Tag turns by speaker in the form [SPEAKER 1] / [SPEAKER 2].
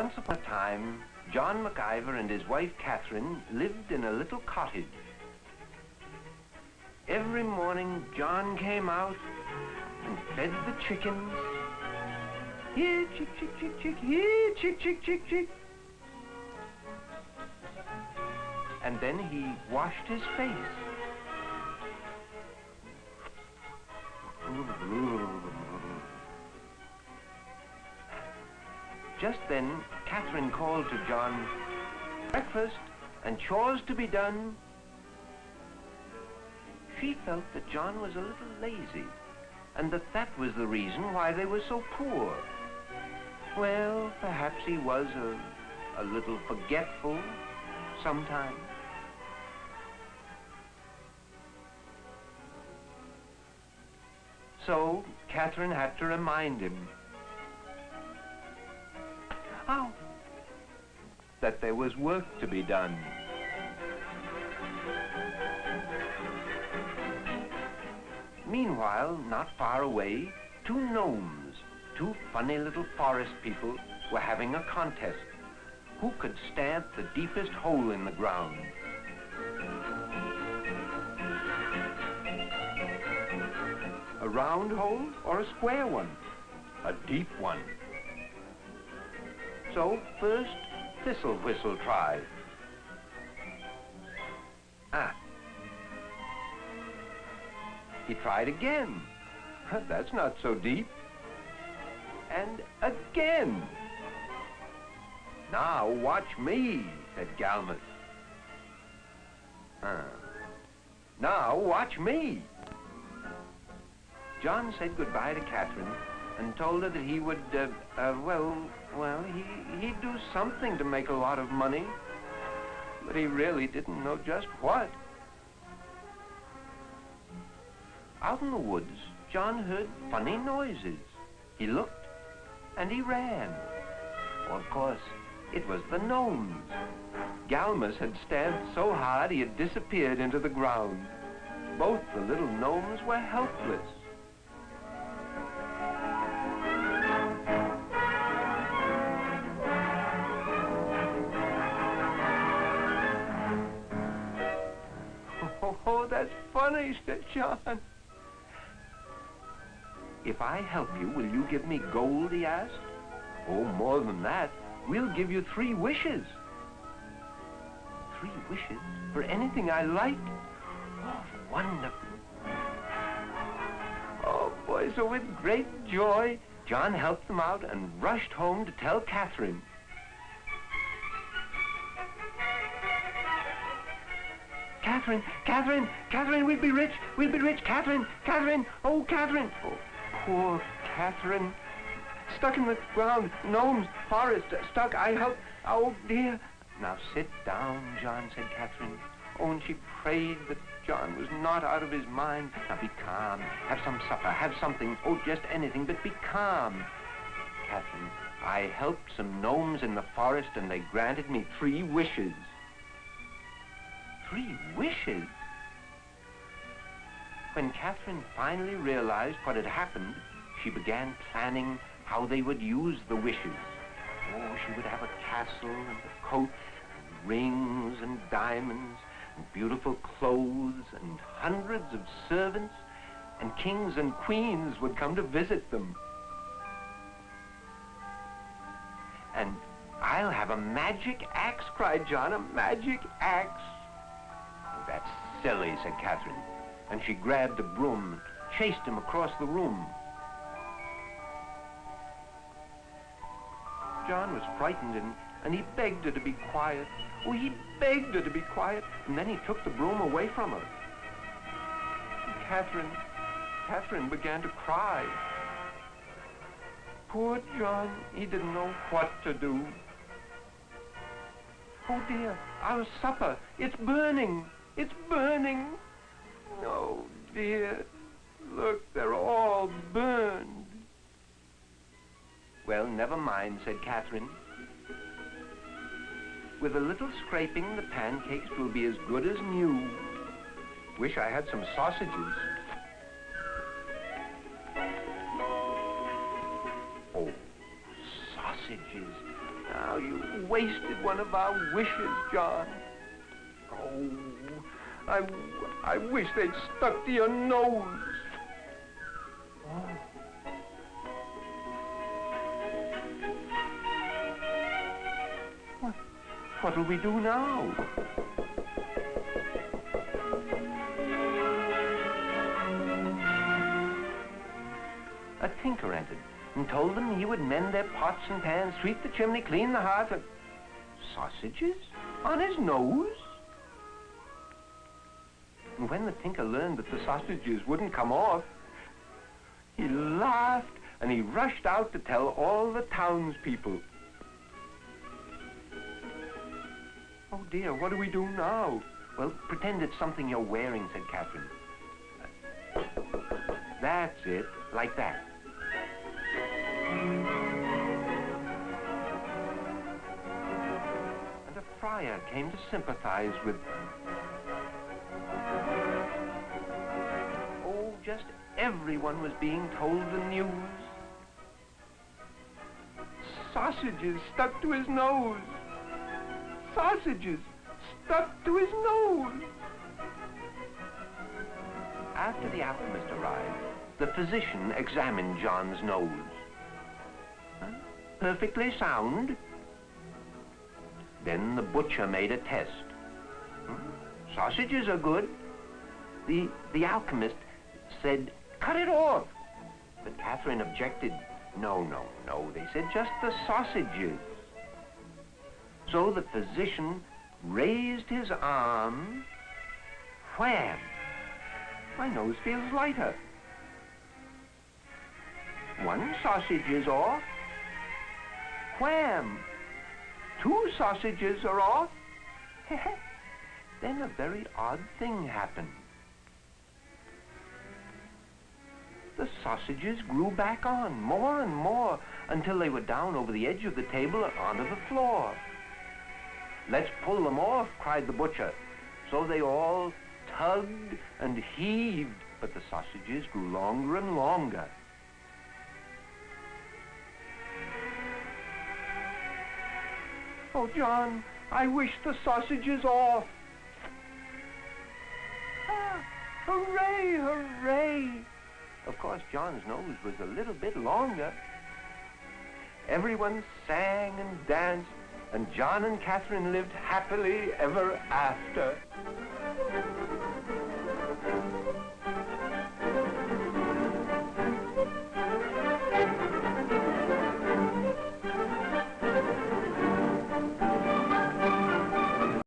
[SPEAKER 1] Once upon a time, John MacIver and his wife Catherine lived in a little cottage. Every morning, John came out and fed the chickens. Here, chick, chick, chick, chick, here, chick, chick, chick, chick. And then he washed his face. Just then, Catherine called to John, "Breakfast and chores to be done." She felt that John was a little lazy, and that was the reason why they were so poor. Well, perhaps he was a little forgetful sometimes. So, Catherine had to remind him. How? That there was work to be done. Meanwhile, not far away, two gnomes, two funny little forest people, were having a contest. Who could stamp the deepest hole in the ground? A round hole or a square one? A deep one. So first, Thistle Whistle tried. He tried again. That's not so deep. And again. "Now watch me," said Galmus. "Now watch me." John said goodbye to Catherine and told her that he would, he'd do something to make a lot of money, but he really didn't know just what. Out in the woods, John heard funny noises. He looked, and he ran. Well, of course, it was the gnomes. Galmus had stamped so hard he had disappeared into the ground. Both the little gnomes were helpless. "Oh, that's funny," said John. "If I help you, will you give me gold?" he asked. "Oh, more than that. We'll give you 3 wishes. 3 wishes? For anything I like? Oh, wonderful." Oh, boy, so with great joy, John helped them out and rushed home to tell Catherine. Catherine, we'll be rich, Catherine, oh, Catherine." Oh, poor Catherine. "Stuck in the ground, gnomes, forest, stuck, I help, oh dear." "Now sit down, John," said Catherine. Oh, and she prayed that John was not out of his mind. "Now be calm, have some supper, have something, oh, just anything, but be calm." "Catherine, I helped some gnomes in the forest and they granted me 3 wishes. 3 wishes? When Catherine finally realized what had happened, she began planning how they would use the wishes. Oh, she would have a castle and a coach, and rings and diamonds, and beautiful clothes, and hundreds of servants, and kings and queens would come to visit them. "And I'll have a magic axe," cried John, "a magic axe." "Oh, that's silly," said Catherine, and she grabbed a broom and chased him across the room. John was frightened and he begged her to be quiet. Oh, he begged her to be quiet, and then he took the broom away from her. And Catherine began to cry. Poor John, he didn't know what to do. "Oh dear, our supper, it's burning, it's burning." "Oh dear, look, they're all burned." "Well, never mind," said Catherine. "With a little scraping, the pancakes will be as good as new. Wish I had some sausages." Oh, sausages. Now, you wasted one of our wishes, John. Oh, I wish they'd stuck to your nose. Oh. What'll we do now? A tinker entered and told them he would mend their pots and pans, sweep the chimney, clean the hearth, and... Sausages? On his nose? And when the tinker learned that the sausages wouldn't come off, he laughed and he rushed out to tell all the townspeople. Oh dear, what do we do now? Well, pretend it's something you're wearing, said Catherine. That's it, like that. And a friar came to sympathize with them. Oh, just everyone was being told the news. Sausages stuck to his nose. Sausages stuck to his nose. After the alchemist arrived, the physician examined John's nose. Huh? Perfectly sound. Then the butcher made a test. Sausages are good. The alchemist said, cut it off. But Catherine objected. No, no, no, they said just the sausages. So the physician raised his arm. Wham! My nose feels lighter. One sausage is off. Wham! 2 sausages are off. Then a very odd thing happened. The sausages grew back on, more and more, until they were down over the edge of the table and onto the floor. Let's pull them off, cried the butcher. So they all tugged and heaved, but the sausages grew longer and longer. Oh, John, I wish the sausages off. Ah, hooray, hooray. Of course, John's nose was a little bit longer. Everyone sang and danced, and John and Catherine lived happily ever after.